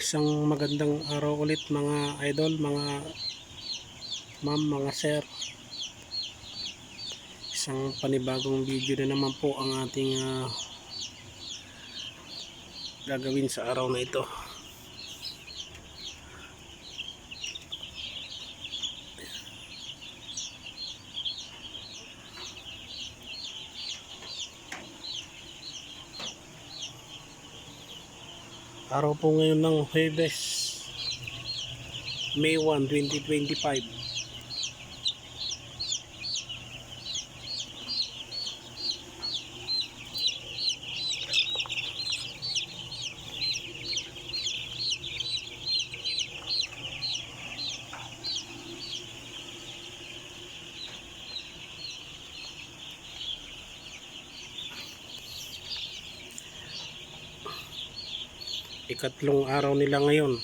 Isang magandang araw ulit mga idol, mga ma'am, mga sir. Isang panibagong video na naman po ang ating gagawin sa araw na ito. Araw po ngayon ng Huwebes, May 1, 2025. Ikatlong araw nila ngayon.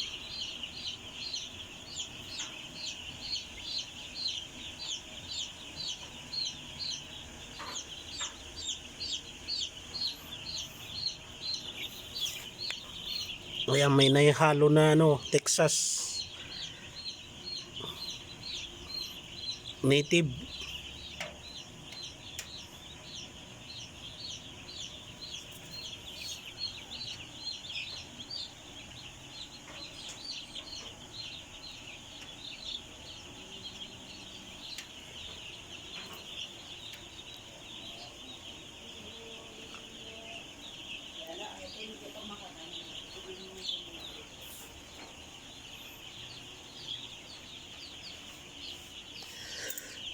Ayan, may naihalo na Texas native.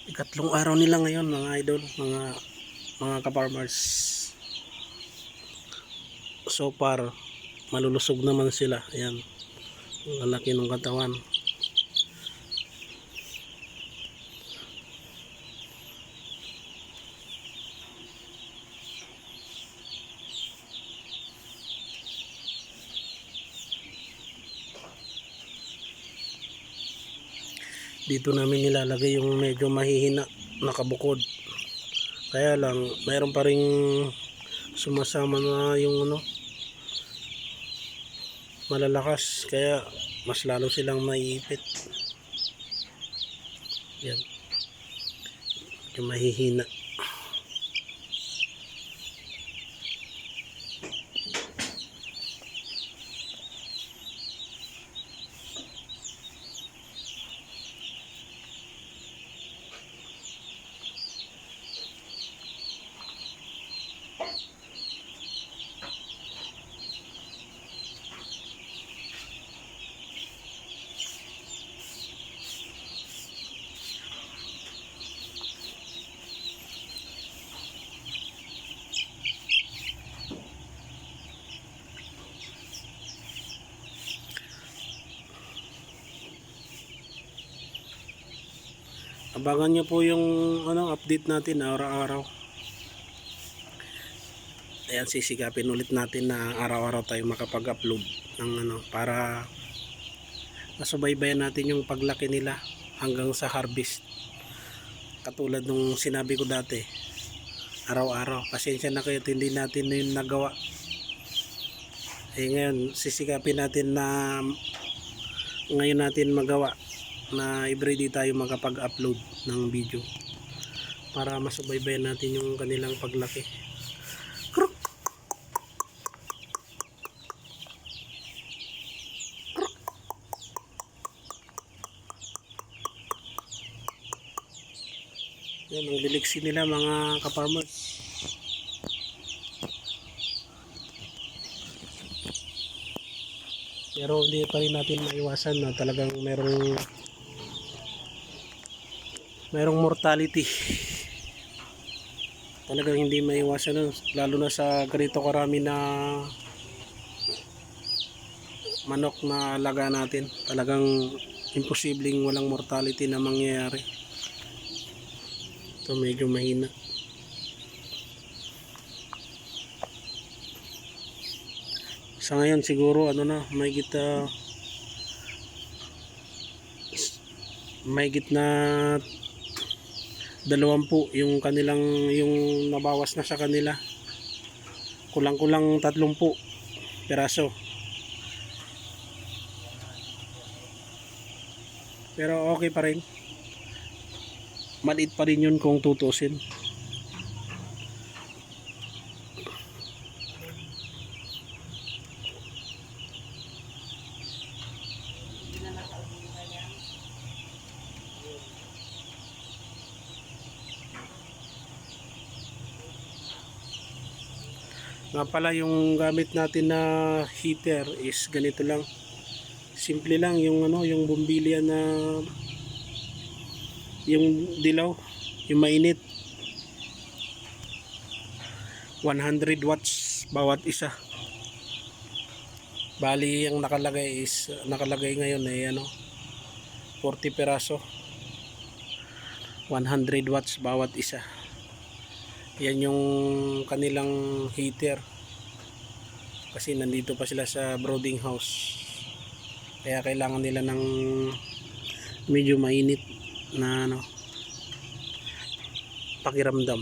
Ikatlong araw nila ngayon mga idol, mga ka-farmers. So far malulusog naman sila. Ayan, ang laki ng katawan. Dito namin nilalagay yung medyo mahihina, nakabukod. Kaya lang mayroon pa ring sumasama na yung malalakas, kaya mas lalo silang maiipit. Yan, yung mahihina. Abangan nyo po yung update natin araw-araw. Ayan, sisikapin ulit natin na araw-araw tayo makapag-upload ng para masubaybayan natin yung paglaki nila hanggang sa harvest. Katulad nung sinabi ko dati, araw-araw. Pasensya na kayo, hindi natin na yung nagawa. Ngayon, sisikapin natin na ngayon natin magawa na everyday tayo makapag-upload ng video para masubaybayan natin yung kanilang paglaki. Yan ang liliksi nila mga ka-farmers. Pero hindi pa rin natin maiwasan na talagang merong mortality. Talagang hindi maiwasan nun, lalo na sa ganito karami na manok na alaga natin. Talagang imposibleng walang mortality na mangyayari. Ito medyo mahina. Sa ngayon siguro may gitna 20 yung kanilang yung nabawas na sa kanila. Kulang-kulang 30 piraso. Pero okay pa rin. Maliit pa rin yun kung tutusin. Nga pala yung gamit natin na heater is ganito lang. Simple lang yung yung bumbilya na yung dilaw, yung mainit. 100 watts bawat isa. Bali ang nakalagay ngayon ay 40 peraso. 100 watts bawat isa. Yan yung kanilang heater. Kasi nandito pa sila sa brooding house. Kaya kailangan nila ng medyo mainit na pakiramdam.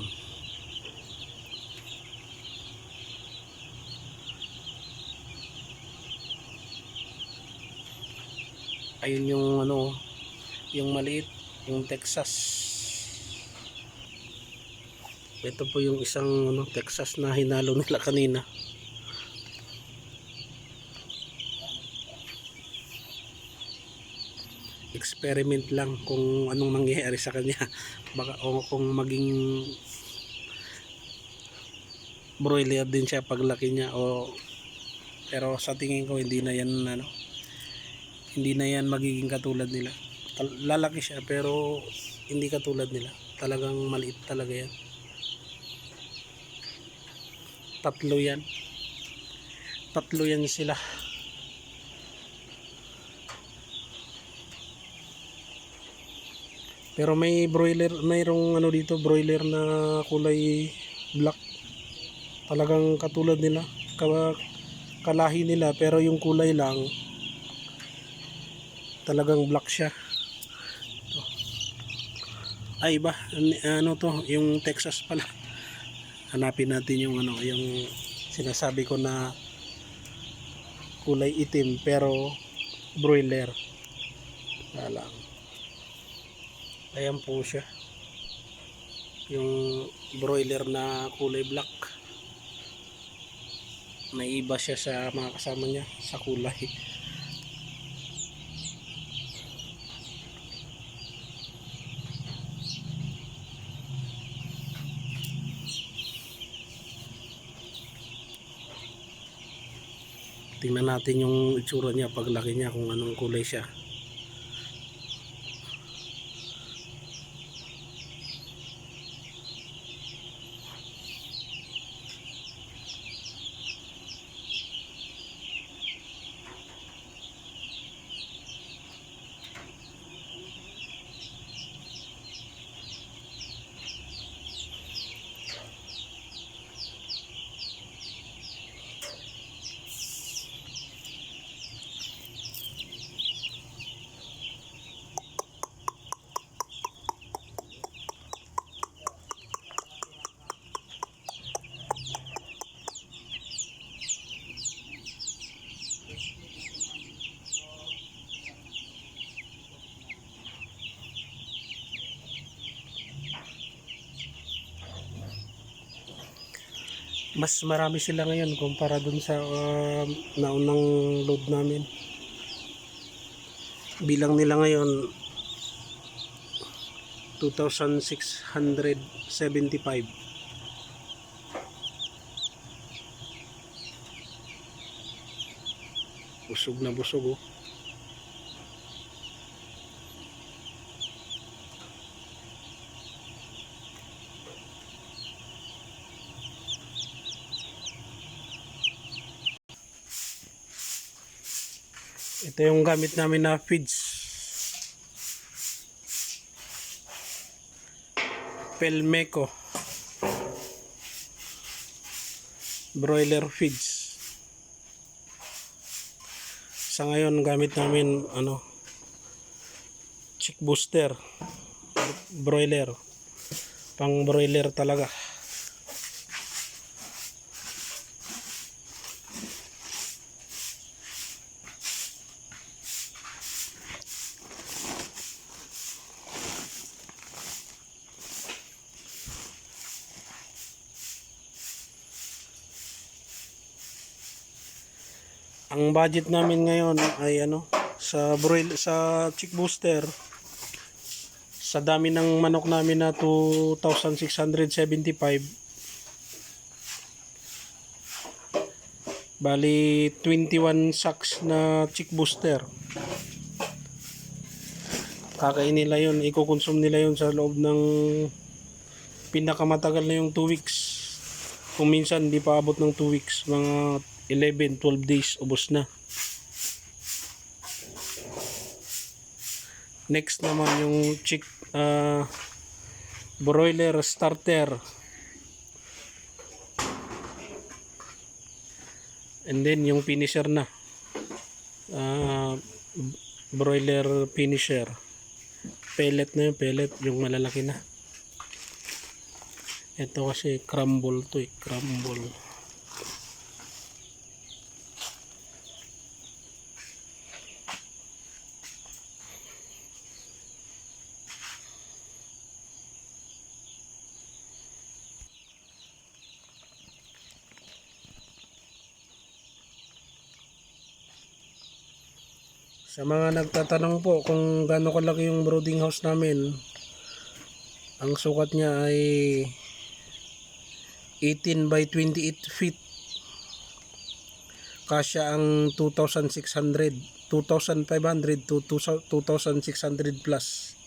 Ayun yung yung maliit, yung Texas. Ito po yung isang Texas na hinalo nila kanina. Experiment lang kung anong mangyayari sa kanya. Baka kung maging broiler din siya paglaki niya pero sa tingin ko hindi na yan magiging katulad nila. Lalaki siya pero hindi katulad nila. Talagang maliit talaga yan. Tatlo yan sila. Pero mayroong dito broiler na kulay black. Talagang katulad nila, kalahi nila, pero yung kulay lang talagang black siya. Ay iba, to, yung Texas pala. Hanapin natin yung yung sinasabi ko na kulay itim pero broiler. Lang. Ayan po siya. Yung broiler na kulay black. May iba siya sa mga kasama niya sa kulay. Tingnan natin yung itsura niya paglaki niya kung anong kulay siya. Mas marami sila ngayon kumpara dun sa naunang load namin. Bilang nila ngayon 2,675. Busog na busog oh. Ito yung gamit namin na feeds. Pelmeco broiler feeds. Sa ngayon gamit namin chick booster broiler. Pang broiler talaga. Ang budget namin ngayon ay sa chick booster, sa dami ng manok namin na 2,675, bali 21 sacks na chick booster. Kakain nila yun, iko-consume nila yun sa loob ng pinakamatagal na yung 2 weeks. Kung minsan di pa abot ng 2 weeks, mga 11-12 days ubos na. Next naman yung chick broiler starter, and then yung finisher na broiler finisher, pellet na yung pellet, yung malalaki na. Ito kasi crumble to crumble. Sa mga nagtatanong po kung gaano kalaki yung brooding house namin, ang sukat niya ay 18 by 28 feet. Kasya ang 2,500 to 2,600 plus.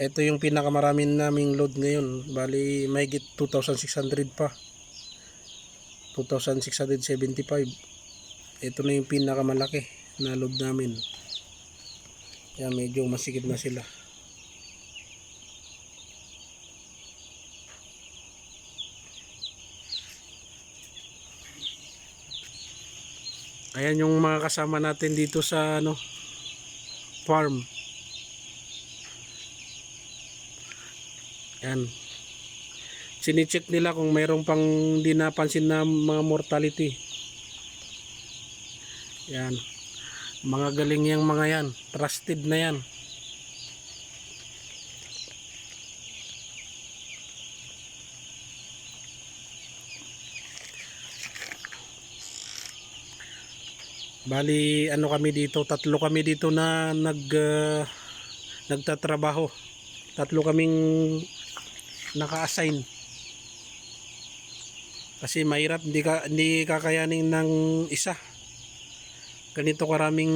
Ito yung pinakamarami naming load ngayon. Bali mahigit 2,600 pa. 2,675. Ito na yung pinakamalaki na load namin. Kaya medyo masikip na sila. Ayan yung mga kasama natin dito sa farm. Ayan. Sinicheck nila kung mayroong pang di napansin na mga mortality. Ayan. Mga galing yung mga yan. Trusted na yan. Bali kami dito, tatlo kami dito na nagtatrabaho. Tatlo kaming naka-assign. Kasi mahirap, hindi kakayanin ng isa. Ganito karaming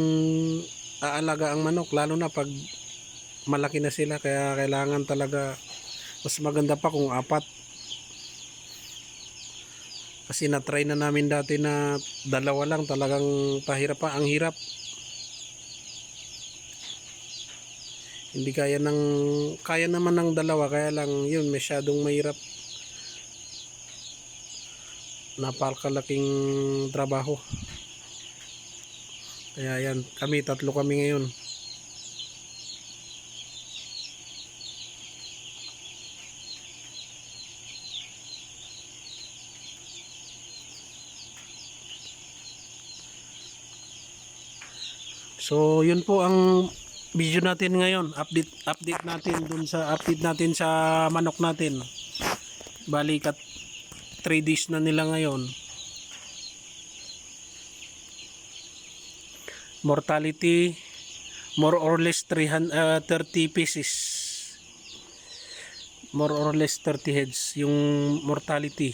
aalaga ang manok, lalo na pag malaki na sila, kaya kailangan talaga, mas maganda pa kung 4. Kasi na-try na namin dati na 2 lang, talagang pahirap pa, ang hirap. Hindi kaya naman ng 2, kaya lang yun, masyadong mahirap. Napakalaking trabaho. Kaya yan, tatlo kami ngayon. So yun po ang video natin ngayon. Update natin sa manok natin. Balikat 3 days na nila ngayon. Mortality more or less 30 pieces, more or less 30 heads yung mortality,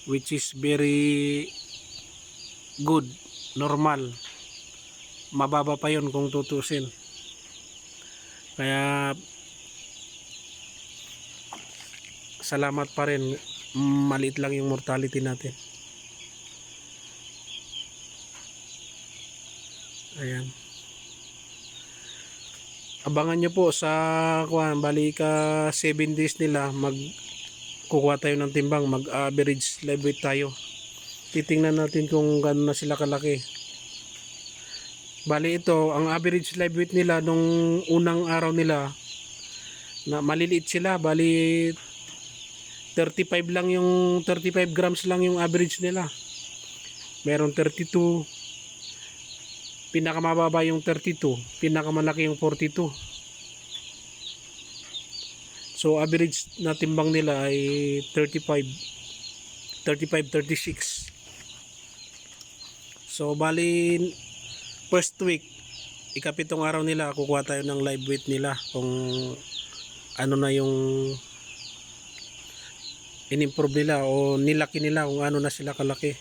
which is very good, normal. Mababa pa yun kung tutusin. Kaya salamat pa rin, maliit lang yung mortality natin. Ayan, abangan nyo po sa bali ka 7 days nila, kukuha tayo ng timbang, mag average live weight tayo. Titingnan natin kung gaano na sila kalaki. Bali ito, ang average live weight nila nung unang araw nila, na maliliit sila, bali 35 lang yung 35 grams lang yung average nila. Meron 32, pinakamababa yung 32, pinakamalaki yung 42. So average na timbang nila ay 35, 36. So bali first week, ikapitong araw nila, kukuha tayo ng live weight nila kung ano na yung in-improve nila o nilaki nila, kung ano na sila kalaki.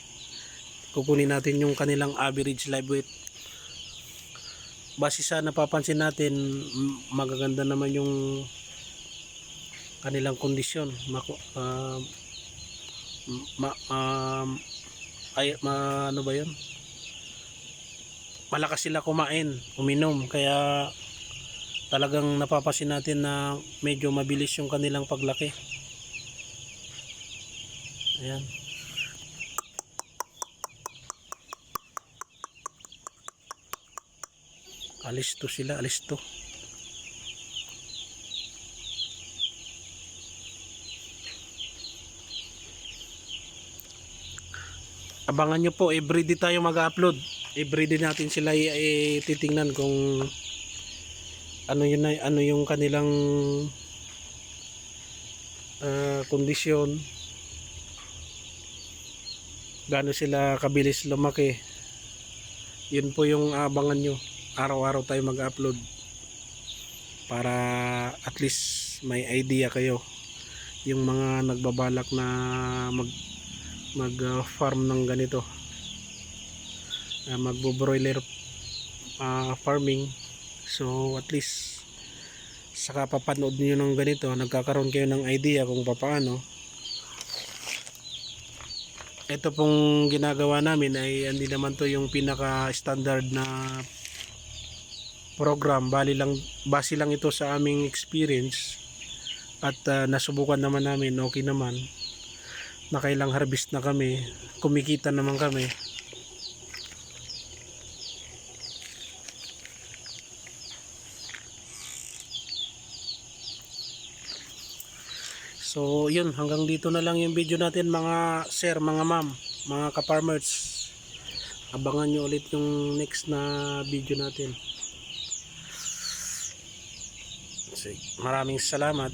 Kukunin natin yung kanilang average live weight. Base sa napapansin natin, magaganda naman yung kanilang kondisyon. Ano ba yun? Malakas sila kumain, uminom, kaya talagang napapansin natin na medyo mabilis yung kanilang paglaki. Ayan. Alisto sila, alisto. Abangan nyo po, everyday tayo mag-upload. Everyday natin sila titingnan kung ano yung kanilang kondisyon, gaano sila kabilis lumaki. Yun po yung abangan nyo. Araw-araw tayo mag-upload para at least may idea kayo, yung mga nagbabalak na mag-farm ng ganito, magbo-broiler farming. So at least saka papanood niyo ng ganito, nagkakaroon kayo ng idea kung paano. Ito pong ginagawa namin ay hindi naman to yung pinaka standard na program, base lang ito sa aming experience at nasubukan naman namin, okay naman, nakailang harvest na kami, kumikita naman kami. So yun, hanggang dito na lang yung video natin mga sir, mga ma'am, mga ka-farmers. Abangan nyo ulit yung next na video natin. Maraming salamat.